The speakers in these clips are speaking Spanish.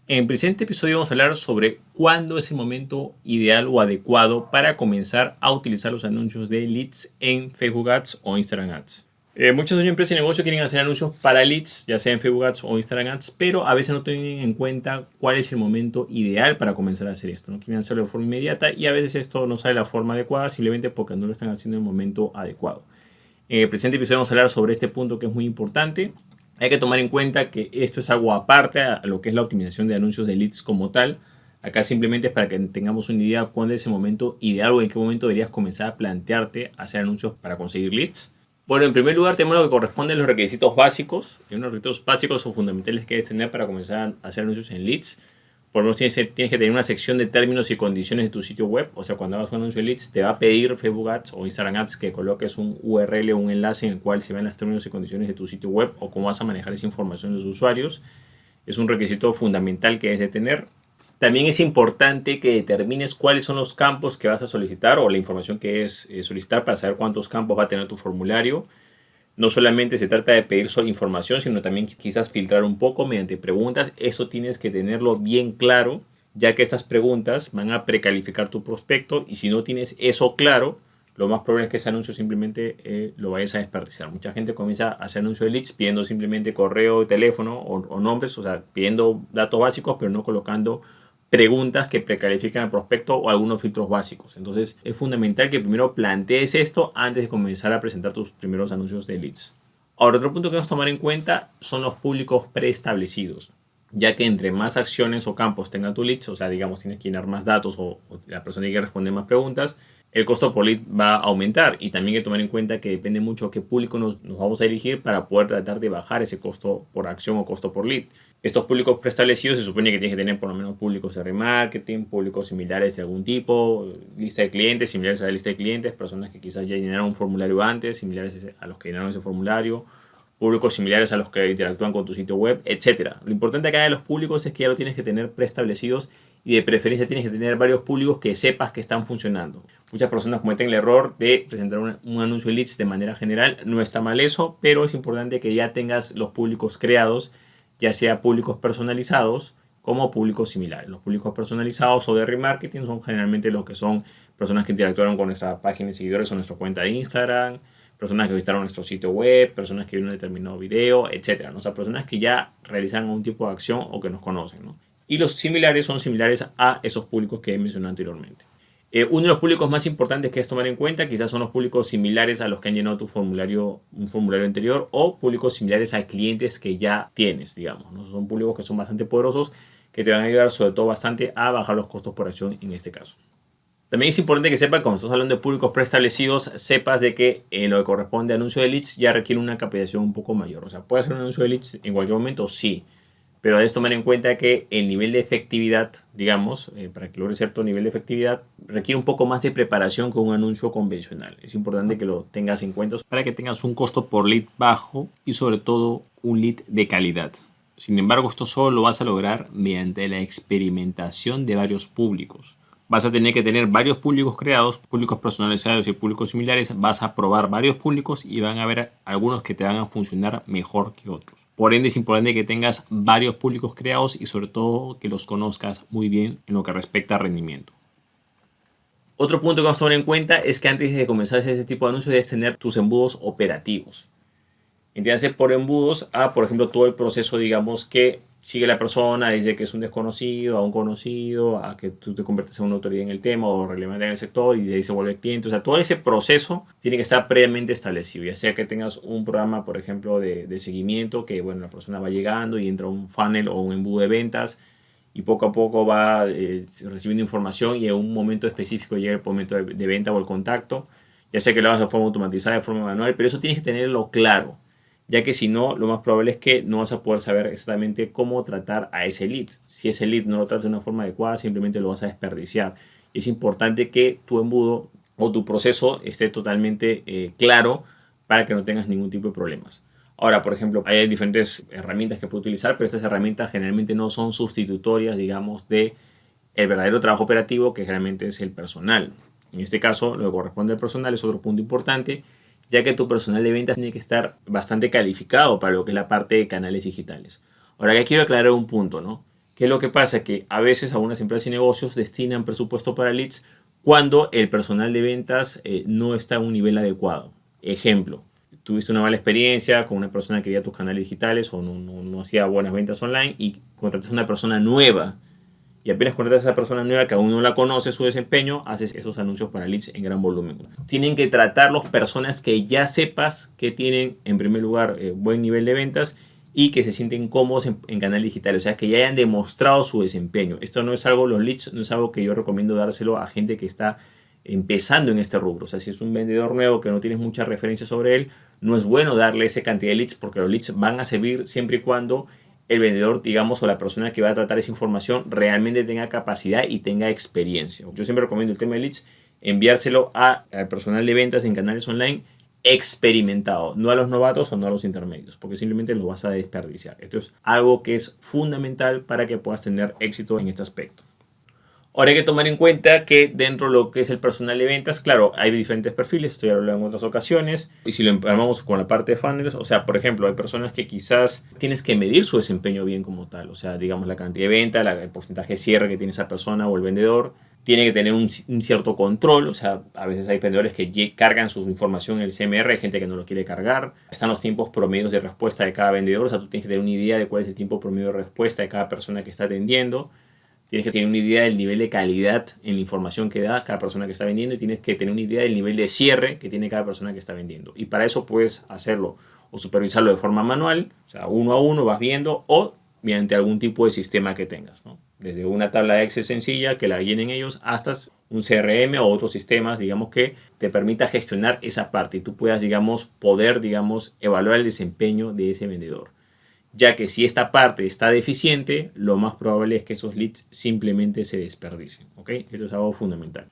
En el presente episodio vamos a hablar sobre cuándo es el momento ideal o adecuado para comenzar a utilizar los anuncios de leads en Facebook Ads o Instagram Ads. Muchas empresas de negocio quieren hacer anuncios para leads, ya sea en Facebook Ads o Instagram Ads, pero a veces no tienen en cuenta cuál es el momento ideal para comenzar a hacer esto. No quieren hacerlo de forma inmediata y a veces esto no sale de la forma adecuada simplemente porque no lo están haciendo en el momento adecuado. En el presente episodio vamos a hablar sobre este punto que es muy importante. Hay que tomar en cuenta que esto es algo aparte a lo que es la optimización de anuncios de leads como tal. Acá simplemente es para que tengamos una idea de cuándo es el momento ideal o en qué momento deberías comenzar a plantearte hacer anuncios para conseguir leads. Bueno, en primer lugar tenemos lo que corresponde a los requisitos básicos. Hay unos requisitos básicos o fundamentales que debes tener para comenzar a hacer anuncios en leads. Por lo menos tienes que tener una sección de términos y condiciones de tu sitio web. O sea, cuando hagas un anuncio de leads, te va a pedir Facebook Ads o Instagram Ads que coloques un URL o un enlace en el cual se ven los términos y condiciones de tu sitio web o cómo vas a manejar esa información de los usuarios. Es un requisito fundamental que debes de tener. También es importante que determines cuáles son los campos que vas a solicitar o la información que es solicitar para saber cuántos campos va a tener tu formulario. No solamente se trata de pedir solo información, sino también quizás filtrar un poco mediante preguntas. Eso tienes que tenerlo bien claro, ya que estas preguntas van a precalificar tu prospecto y si no tienes eso claro, lo más probable es que ese anuncio simplemente lo vayas a desperdiciar. Mucha gente comienza a hacer anuncios de leads pidiendo simplemente correo, teléfono o nombres, o sea, pidiendo datos básicos, pero no colocando preguntas que precalifican al prospecto o algunos filtros básicos. Entonces es fundamental que primero plantees esto antes de comenzar a presentar tus primeros anuncios de leads. Ahora, otro punto que debemos tomar en cuenta son los públicos preestablecidos, ya que entre más acciones o campos tenga tu leads, o sea, digamos, tienes que llenar más datos o la persona tiene que responder más preguntas, el costo por lead va a aumentar y también hay que tomar en cuenta que depende mucho qué público nos vamos a dirigir para poder tratar de bajar ese costo por acción o costo por lead. Estos públicos preestablecidos se supone que tienes que tener por lo menos públicos de remarketing, públicos similares de algún tipo, lista de clientes, similares a la lista de clientes, personas que quizás ya llenaron un formulario antes, similares a los que llenaron ese formulario, públicos similares a los que interactúan con tu sitio web, etc. Lo importante acá de los públicos es que ya lo tienes que tener preestablecidos y de preferencia tienes que tener varios públicos que sepas que están funcionando. Muchas personas cometen el error de presentar un anuncio de leads de manera general. No está mal eso, pero es importante que ya tengas los públicos creados, ya sea públicos personalizados como públicos similares. Los públicos personalizados o de remarketing son generalmente los que son personas que interactuaron con nuestra página de seguidores o nuestra cuenta de Instagram, personas que visitaron nuestro sitio web, personas que vieron un determinado video, etc. ¿no? O sea, personas que ya realizan algún tipo de acción o que nos conocen, ¿no? Y los similares son similares a esos públicos que he mencionado anteriormente. Uno de los públicos más importantes que es tomar en cuenta quizás son los públicos similares a los que han llenado tu formulario, un formulario anterior, o públicos similares a clientes que ya tienes, digamos, ¿no? Son públicos que son bastante poderosos que te van a ayudar sobre todo bastante a bajar los costos por acción en este caso. También es importante que sepas, cuando estás hablando de públicos preestablecidos, sepas de que en lo que corresponde a anuncio de leads ya requiere una capacitación un poco mayor. O sea, ¿puedes hacer un anuncio de leads en cualquier momento? Sí. Pero debes tomar en cuenta que el nivel de efectividad, digamos, para que logres cierto nivel de efectividad, requiere un poco más de preparación que un anuncio convencional. Es importante que lo tengas en cuenta para que tengas un costo por lead bajo y sobre todo un lead de calidad. Sin embargo, esto solo lo vas a lograr mediante la experimentación de varios públicos. Vas a tener que tener varios públicos creados, públicos personalizados y públicos similares. Vas a probar varios públicos y van a haber algunos que te van a funcionar mejor que otros. Por ende, es importante que tengas varios públicos creados y sobre todo que los conozcas muy bien en lo que respecta a rendimiento. Otro punto que vamos a tomar en cuenta es que antes de comenzar este tipo de anuncios debes tener tus embudos operativos. Entiéndase por embudos a, por ejemplo, todo el proceso, digamos, que sigue la persona desde que es un desconocido a un conocido, a que tú te conviertes en una autoridad en el tema o relevante en el sector y de ahí se vuelve cliente. O sea, todo ese proceso tiene que estar previamente establecido, ya sea que tengas un programa, por ejemplo, de seguimiento, que bueno, la persona va llegando y entra un funnel o un embudo de ventas y poco a poco va recibiendo información y en un momento específico llega el momento de venta o el contacto, ya sea que lo hagas de forma automatizada, de forma manual, pero eso tienes que tenerlo claro, ya que si no, lo más probable es que no vas a poder saber exactamente cómo tratar a ese lead. Si ese lead no lo tratas de una forma adecuada, simplemente lo vas a desperdiciar. Es importante que tu embudo o tu proceso esté totalmente claro para que no tengas ningún tipo de problemas. Ahora, por ejemplo, hay diferentes herramientas que puedes utilizar, pero estas herramientas generalmente no son sustitutorias, digamos, de el verdadero trabajo operativo que generalmente es el personal. En este caso, lo que corresponde al personal es otro punto importante, ya que tu personal de ventas tiene que estar bastante calificado para lo que es la parte de canales digitales. Ahora, ya quiero aclarar un punto, ¿no? ¿Qué es lo que pasa? Que a veces algunas empresas y negocios destinan presupuesto para leads cuando el personal de ventas no está a un nivel adecuado. Ejemplo, tuviste una mala experiencia con una persona que veía tus canales digitales o no hacía buenas ventas online y contratas a una persona nueva. Y apenas contratas a esa persona nueva que aún no la conoce su desempeño, haces esos anuncios para leads en gran volumen. Tienen que tratarlos personas que ya sepas que tienen, en primer lugar, buen nivel de ventas y que se sienten cómodos en canal digital, o sea, que ya hayan demostrado su desempeño. Esto no es algo, los leads no es algo que yo recomiendo dárselo a gente que está empezando en este rubro. O sea, si es un vendedor nuevo que no tienes mucha referencia sobre él, no es bueno darle esa cantidad de leads porque los leads van a servir siempre y cuando el vendedor, digamos, o la persona que va a tratar esa información realmente tenga capacidad y tenga experiencia. Yo siempre recomiendo el tema de leads, enviárselo al personal de ventas en canales online experimentado, no a los novatos o no a los intermedios, porque simplemente lo vas a desperdiciar. Esto es algo que es fundamental para que puedas tener éxito en este aspecto. Ahora hay que tomar en cuenta que dentro de lo que es el personal de ventas, claro, hay diferentes perfiles, esto ya lo hablado en otras ocasiones, y si lo empalmamos con la parte de funnels, o sea, por ejemplo, hay personas que quizás tienes que medir su desempeño bien como tal, o sea, digamos la cantidad de venta, el porcentaje de cierre que tiene esa persona o el vendedor, tiene que tener un cierto control, o sea, a veces hay vendedores que cargan su información en el CMR, hay gente que no lo quiere cargar, están los tiempos promedios de respuesta de cada vendedor, o sea, tú tienes que tener una idea de cuál es el tiempo promedio de respuesta de cada persona que está atendiendo, tienes que tener una idea del nivel de calidad en la información que da cada persona que está vendiendo y tienes que tener una idea del nivel de cierre que tiene cada persona que está vendiendo. Y para eso puedes hacerlo o supervisarlo de forma manual, o sea, uno a uno vas viendo, o mediante algún tipo de sistema que tengas, ¿no? Desde una tabla de Excel sencilla que la llenen ellos hasta un CRM o otros sistemas, digamos, que te permita gestionar esa parte y tú puedas, digamos, poder, digamos, evaluar el desempeño de ese vendedor. Ya que si esta parte está deficiente, lo más probable es que esos leads simplemente se desperdicien, ¿ok? Eso es algo fundamental.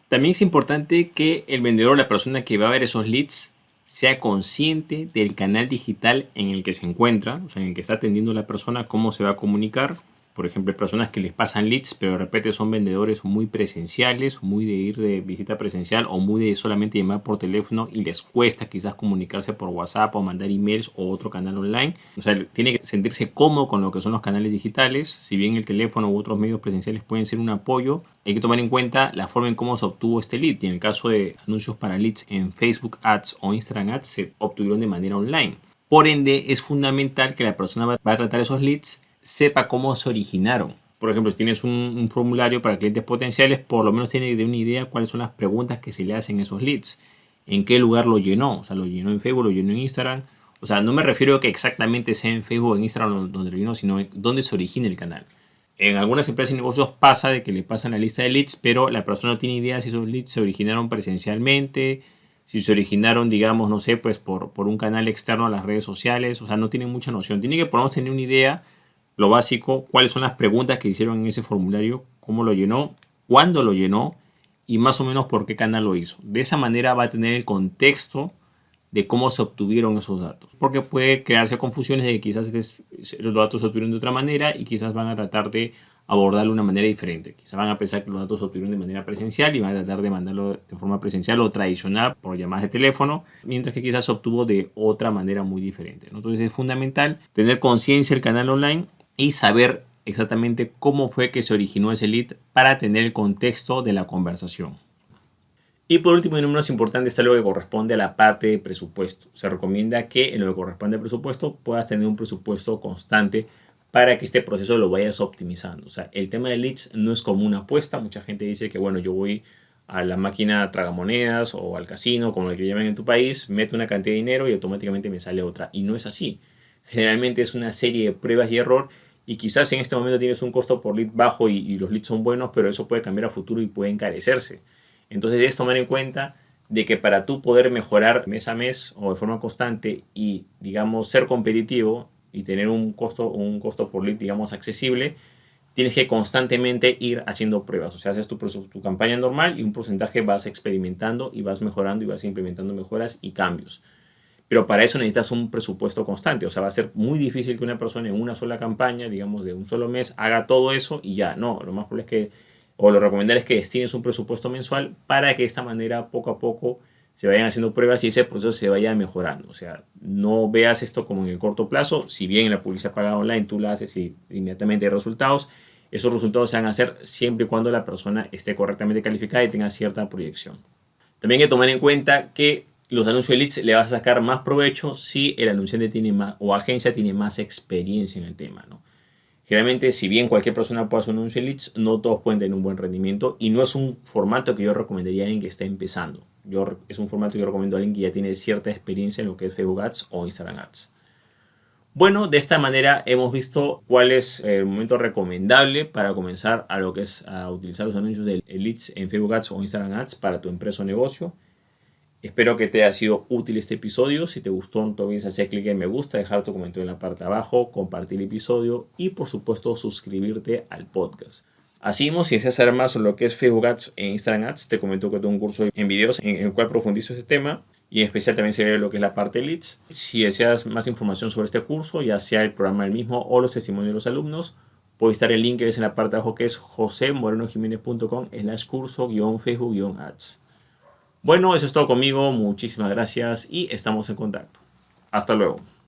También es importante que el vendedor, la persona que va a ver esos leads, sea consciente del canal digital en el que se encuentra, o sea, en el que está atendiendo la persona, cómo se va a comunicar. Por ejemplo, hay personas que les pasan leads, pero de repente son vendedores muy presenciales, muy de ir de visita presencial o muy de solamente llamar por teléfono y les cuesta quizás comunicarse por WhatsApp o mandar emails o otro canal online. O sea, tiene que sentirse cómodo con lo que son los canales digitales. Si bien el teléfono u otros medios presenciales pueden ser un apoyo, hay que tomar en cuenta la forma en cómo se obtuvo este lead. Y en el caso de anuncios para leads en Facebook Ads o Instagram Ads, se obtuvieron de manera online. Por ende, es fundamental que la persona va a tratar esos leads sepa cómo se originaron. Por ejemplo, si tienes un formulario para clientes potenciales, por lo menos tiene que tener una idea cuáles son las preguntas que se le hacen a esos leads. En qué lugar lo llenó. O sea, lo llenó en Facebook, lo llenó en Instagram. O sea, no me refiero a que exactamente sea en Facebook o en Instagram donde lo llenó, sino dónde se origina el canal. En algunas empresas y negocios pasa de que le pasan la lista de leads, pero la persona no tiene idea si esos leads se originaron presencialmente, si se originaron, digamos, no sé, pues por un canal externo a las redes sociales. O sea, no tiene mucha noción. Tiene que por lo menos tener una idea, lo básico, cuáles son las preguntas que hicieron en ese formulario, cómo lo llenó, cuándo lo llenó y más o menos por qué canal lo hizo. De esa manera va a tener el contexto de cómo se obtuvieron esos datos, porque puede crearse confusiones de que quizás los datos se obtuvieron de otra manera y quizás van a tratar de abordarlo de una manera diferente. Quizás van a pensar que los datos se obtuvieron de manera presencial y van a tratar de mandarlo de forma presencial o tradicional por llamadas de teléfono, mientras que quizás se obtuvo de otra manera muy diferente, ¿no? Entonces es fundamental tener conciencia del canal online y saber exactamente cómo fue que se originó ese lead para tener el contexto de la conversación. Y por último, y no menos importante, está lo que corresponde a la parte de presupuesto. Se recomienda que en lo que corresponde al presupuesto puedas tener un presupuesto constante para que este proceso lo vayas optimizando. O sea, el tema de leads no es como una apuesta. Mucha gente dice que, bueno, yo voy a la máquina tragamonedas o al casino, como el que llaman en tu país, meto una cantidad de dinero y automáticamente me sale otra. Y no es así. Generalmente es una serie de pruebas y error. Y quizás en este momento tienes un costo por lead bajo y los leads son buenos, pero eso puede cambiar a futuro y puede encarecerse. Entonces debes tomar en cuenta de que para tú poder mejorar mes a mes o de forma constante y, digamos, ser competitivo y tener un costo por lead, digamos, accesible, tienes que constantemente ir haciendo pruebas. O sea, haces tu campaña normal y un porcentaje vas experimentando y vas mejorando y vas implementando mejoras y cambios. Pero para eso necesitas un presupuesto constante. O sea, va a ser muy difícil que una persona en una sola campaña, digamos, de un solo mes, haga todo eso y ya. No, lo más probable es que, o lo recomendable es que destines un presupuesto mensual para que de esta manera, poco a poco, se vayan haciendo pruebas y ese proceso se vaya mejorando. O sea, no veas esto como en el corto plazo. Si bien la publicidad pagada online tú la haces y inmediatamente hay resultados, esos resultados se van a hacer siempre y cuando la persona esté correctamente calificada y tenga cierta proyección. También hay que tomar en cuenta que los anuncios de leads le vas a sacar más provecho si el anunciante tiene más o agencia tiene más experiencia en el tema, ¿no? Generalmente, si bien cualquier persona puede hacer un anuncio de leads, no todos pueden tener un buen rendimiento y no es un formato que yo recomendaría a alguien que está empezando. Es un formato que yo recomiendo a alguien que ya tiene cierta experiencia en lo que es Facebook Ads o Instagram Ads. Bueno, de esta manera hemos visto cuál es el momento recomendable para comenzar a lo que es a utilizar los anuncios de leads en Facebook Ads o Instagram Ads para tu empresa o negocio. Espero que te haya sido útil este episodio. Si te gustó, no te olvides hacer clic en me gusta, dejar tu comentario en la parte de abajo, compartir el episodio y por supuesto suscribirte al podcast. Así mismo, si deseas saber más sobre lo que es Facebook Ads e Instagram Ads, te comento que tengo un curso en videos en el cual profundizo este tema y en especial también se ve lo que es la parte de leads. Si deseas más información sobre este curso, ya sea el programa del mismo o los testimonios de los alumnos, puedes estar el link que ves en la parte de abajo que es josemorenojimenez.com/curso-facebook-ads. Bueno, eso es todo conmigo. Muchísimas gracias y estamos en contacto. Hasta luego.